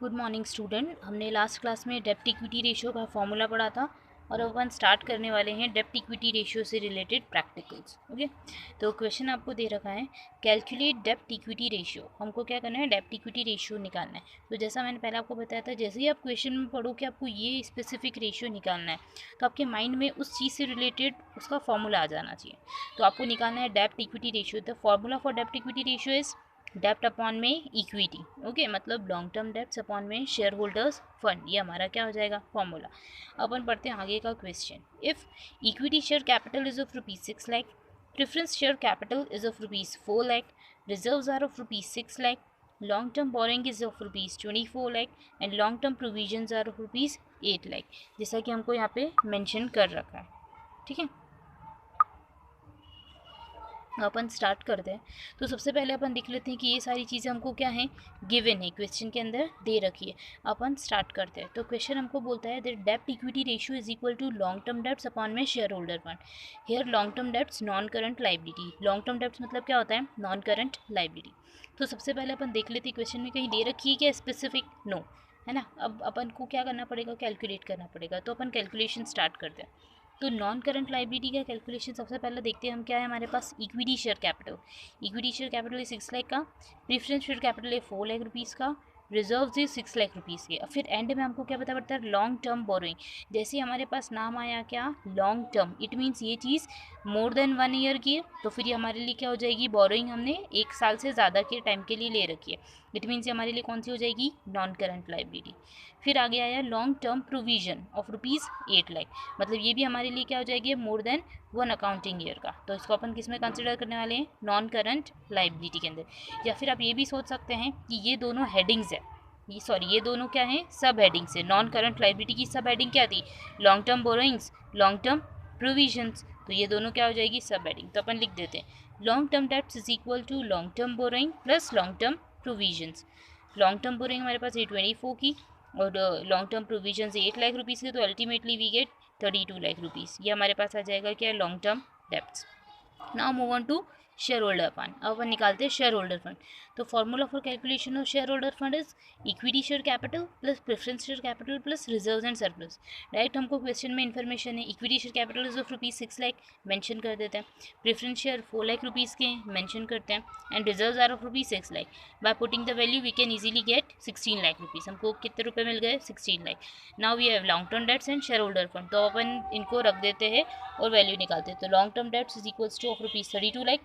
Good morning student. हमने last class में डेब्ट इक्विटी रेशियो का फॉर्मूला पढ़ा था और अब अपन स्टार्ट करने वाले हैं डेब्ट इक्विटी रेशियो से रिलेटेड प्रैक्टिकल्स। ओके, तो क्वेश्चन आपको दे रखा है कैलकुलेट डेब्ट इक्विटी रेशियो। हमको क्या करना है, डेब्ट इक्विटी रेशियो निकालना है। तो जैसा मैंने पहले आपको बताया था, जैसे ही आप क्वेश्चन में पढ़ो कि आपको ये स्पेसिफिक रेशियो निकालना है तो आपके माइंड में उस चीज़ से रिलेटेड उसका फॉर्मूला आ जाना चाहिए। तो आपको निकालना है डेब्ट equity ratio. The formula for डेब्ट equity ratio is dept upon में इक्विटी। ओके, मतलब लॉन्ग टर्म डेप्ट अपॉन में शेयर होल्डर्स फंड, ये हमारा क्या हो जाएगा, फॉर्मूला। अपन पढ़ते हैं आगे का question. If equity share capital is of ₹6 lakh, preference share capital is of ₹4 lakh, reserves are of ₹6 lakh, long term borrowing is of ₹24 lakh and long term provisions are of ₹8 lakh, जैसा कि हमको यहाँ पे मेंशन कर रखा है। ठीक है, अपन स्टार्ट करते हैं। तो सबसे पहले अपन देख लेते हैं कि ये सारी चीज़ें हमको क्या है, गिवन है, क्वेश्चन के अंदर दे रखी है। अपन स्टार्ट करते हैं। तो क्वेश्चन हमको बोलता है दैट डेब्ट equity ratio is equal to long term debts upon में share holder fund. Here long term debts non current liability. Long term debts मतलब क्या होता है, नॉन करंट लाइबिलिटी। तो सबसे पहले अपन देख लेते हैं क्वेश्चन में कहीं दे रखी है क्या स्पेसिफिक, नो, है ना। अब अपन को क्या करना पड़ेगा, कैलकुलेट करना पड़ेगा। तो अपन कैलकुलेशन स्टार्ट करते हैं। तो नॉन करंट लाइबिलिटी का कैलकुलेशन सबसे पहले देखते हैं हम। क्या है हमारे पास, equity share capital. Equity share capital है 6 लाख का, प्रेफरेंस शेयर कैपिटल है 4 लाख रुपीज़ का, रिजर्व है 6 लाख रुपीज़ के। अब फिर एंड में हमको क्या पता पड़ता है, लॉन्ग टर्म बोरोइंग। जैसे हमारे पास नाम आया क्या, लॉन्ग टर्म, इट मीन्स ये चीज़ मोर देन 1 ईयर की है, तो फिर ये हमारे लिए क्या हो जाएगी, बोरोइंग हमने 1 साल से ज़्यादा के टाइम के लिए ले रखी है। इट मीन्स ये हमारे लिए कौन सी हो जाएगी, नॉन करंट लाइबिलिटी। फिर आगे आया long term provision of ₹8 lakh, मतलब ये भी हमारे लिए क्या हो जाएगी, मोर देन 1 अकाउंटिंग ईयर का। तो इसको अपन किस में कंसिडर करने वाले हैं, नॉन करंट लाइबिलिटी के अंदर। या फिर आप ये भी सोच सकते हैं कि ये दोनों हेडिंग्स है, ये दोनों क्या है, सब हेडिंग्स है। नॉन करंट लाइबिलिटी की सब हेडिंग क्या थी, long term borrowings, long term provisions, तो ये दोनों क्या हो जाएगी, सब हेडिंग। तो अपन लिख देते हैं long term debts is equal to long term borrowing plus long term provisions. Long term borrowing हमारे पास 24 की और long term provision 8 lakh rupees के, तो ultimately we get 32 lakh rupees. ये हमारे पास आ जाएगा क्या, long term debts. Now move on to share holder fund. अब अपन निकालते हैं शेयर होल्डर फंड। तो formula for calculation of share holder fund is equity share capital plus preference share capital plus reserves and surplus. Direct हमको question में information है, equity share capital is of ₹6 lakh, mention कर देते हैं। Preference share 4 lakh rupees के, mention करते हैं। And reserves are of ₹6 lakh. By putting the value we can easily get 16 lakh rupees. हमको कितने रुपए मिल गए, 16 lakh. Now we have long term debts and share holder fund, तो अपन इनको रख देते हैं और वैल्यू निकालते हैं। तो long term debts is equals two of ₹32 lakh,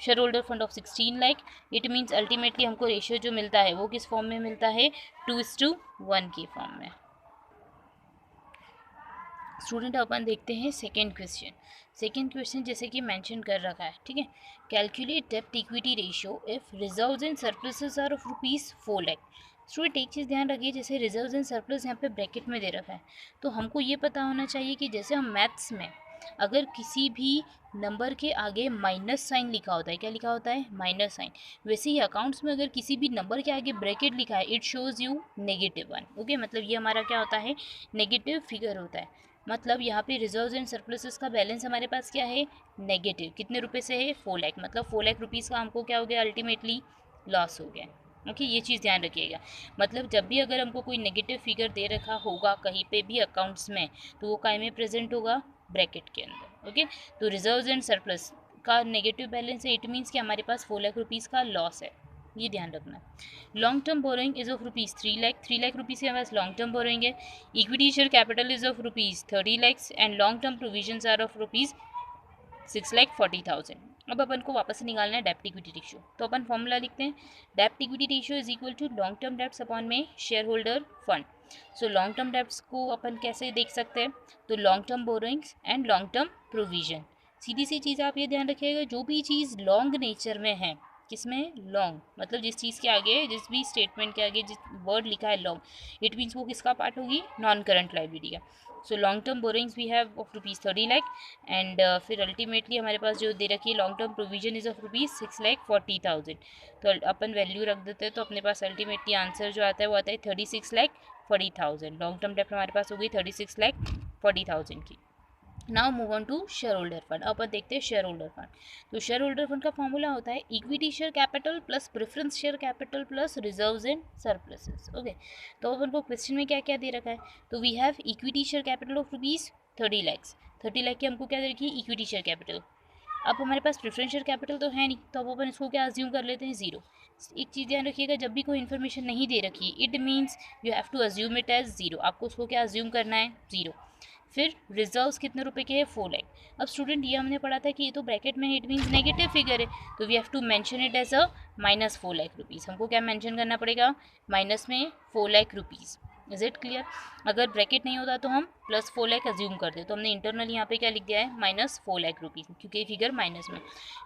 share holder fund of 16 lakh. It means ultimately हमको रेशियो जो मिलता है वो किस फॉर्म में मिलता है, 2:1 की फॉर्म में। स्टूडेंट अपन देखते हैं सेकेंड क्वेश्चन। सेकेंड क्वेश्चन जैसे कि मेंशन कर रखा है, ठीक है, कैलकुलेट डेब्ट equity ratio if reserves and surpluses are of ₹4 lakh. Student एक चीज़ ध्यान रखिए, जैसे रिजर्व्स एंड सरप्लस यहाँ पे ब्रैकेट में दे रखा है, तो हमको ये पता होना चाहिए कि जैसे हम मैथ्स में अगर किसी भी नंबर के आगे माइनस साइन लिखा होता है, क्या लिखा होता है, माइनस साइन, वैसे ही अकाउंट्स में अगर किसी भी नंबर के आगे ब्रैकेट लिखा है, इट शोज़ यू -1। ओके, मतलब ये हमारा क्या होता है, नेगेटिव फिगर होता है। मतलब यहाँ पे रिजर्व्स एंड सरप्लसेस का बैलेंस हमारे पास क्या है, नेगेटिव। कितने रुपए से है, 4 लाख, मतलब 4 लाख रुपीज़ का हमको क्या हो गया, अल्टीमेटली लॉस हो गया। ओके, ये चीज़ ध्यान रखिएगा। मतलब जब भी अगर हमको कोई नेगेटिव फिगर दे रखा होगा कहीं पे भी अकाउंट्स में, तो वो काय में प्रेजेंट होगा, ब्रैकेट के अंदर। ओके, तो रिजर्व्स एंड सरप्लस का नेगेटिव बैलेंस है, इट मीन्स कि हमारे पास 4 लाख रुपीज़ का लॉस है, ये ध्यान रखना। Long term borrowing is of ₹3 lakh, 3 lakh rupees के हमारे पास लॉन्ग टर्म बोरोइंग है। Equity share capital is of ₹30 lakhs and long term provisions are of ₹6,40,000। अब अपन को वापस से निकालना है डेब्ट इक्विटी रेशियो, तो अपन फॉर्मूला लिखते हैं, डेब्ट equity ratio is equal to long term debts upon में share holder fund. So long term debts को अपन कैसे देख सकते हैं, तो long term borrowings and long term provision. सीधी सी चीज़ आप ये ध्यान रखिएगा, जो भी चीज़ लॉन्ग नेचर में है, किसमें, लॉन्ग, मतलब जिस चीज़ के आगे, जिस भी स्टेटमेंट के आगे जिस वर्ड लिखा है लॉन्ग, इट मीन्स वो किसका पार्ट होगी, नॉन करंट लाइबिलिटी का। So long term borrowings we have of ₹30 lakh and फिर अल्टीमेटली हमारे पास जो दे रखी है long term provision is of ₹6,40,000। तो अपन वैल्यू रख देते हैं, तो अपने पास अल्टीमेटली आंसर जो आता है वो आता है 36,40,000। लॉन्ग टर्म डेप्ट हमारे पास हो गई 36,40,000 की। Now move on to share holder fund. अब अपन देखते हैं शेयर होल्डर फंड। तो शेयर होल्डर फंड का फॉर्मूला होता है equity share capital plus preference share capital plus reserves and surpluses. Okay, तो अपन को क्वेश्चन में क्या क्या दे रखा है, तो we have equity share capital of rupees 30 lakhs. 30 lakh की हमको क्या दे रखी है, इक्विटी शेयर कैपिटल। अब हमारे पास प्रेफरेंस शेयर कैपिटल तो है नहीं, तो अब अपन इसको क्या अज्यूम कर लेते हैं, जीरो। एक चीज़ ध्यान रखिएगा, जब भी कोई इन्फॉर्मेशन नहीं दे रखी है it means you have to assume it as zero. आपको उसको क्या अज्यूम करना है, जीरो। फिर रिजर्व्स कितने रुपए के हैं, 4 लाख। अब स्टूडेंट ये हमने पढ़ा था कि ये तो ब्रैकेट में है, इट मीन्स नेगेटिव फिगर है, तो we have to mention it as a -4 lakh rupees. हमको क्या मेंशन करना पड़ेगा, माइनस में 4 lakh rupees. Is it clear. अगर ब्रैकेट नहीं होता तो हम +4 लाख अज्यूम कर दे, तो हमने इंटरनल यहाँ पे क्या लिख दिया है, -4 लाख रुपीज़, क्योंकि ये फिगर माइनस में।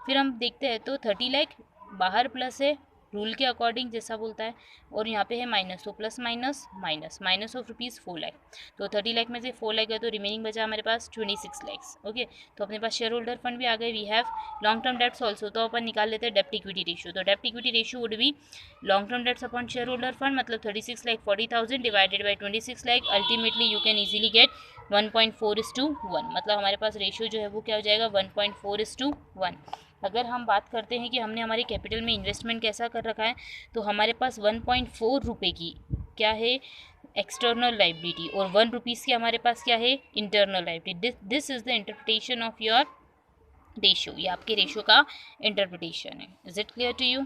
फिर हम देखते हैं तो 30 लाख बाहर प्लस है रूल के अकॉर्डिंग जैसा बोलता है, और यहाँ पे है माइनस, तो plus minus minus minus of rupees 4 lakh. तो 30 लाख में से 4 लाख गए तो रिमेनिंग बचा हमारे पास 26 लैक्स। ओके, तो अपने पास शेयर होल्डर फंड भी आ गए। We have long term debts also, तो अपन निकाल लेते हैं डेप्ट इक्विटी रेशियो। तो डेप्ट equity ratio would be long term debts upon share holder fund, मतलब 36 lakh 40,000 divided by 26 lakh. Ultimately you can easily get 1.4:1, मतलब हमारे पास रेशियो जो है वो क्या हो जाएगा, 1.4:1। अगर हम बात करते हैं कि हमने हमारे कैपिटल में इन्वेस्टमेंट कैसा कर रखा है, तो हमारे पास 1.4 रुपये की क्या है, एक्सटर्नल लाइबिलिटी, और 1 रुपीज़ की हमारे पास क्या है, internal liability. This is the interpretation of your ratio, ये आपके रेशियो का इंटरप्रिटेशन है। Is it clear to you.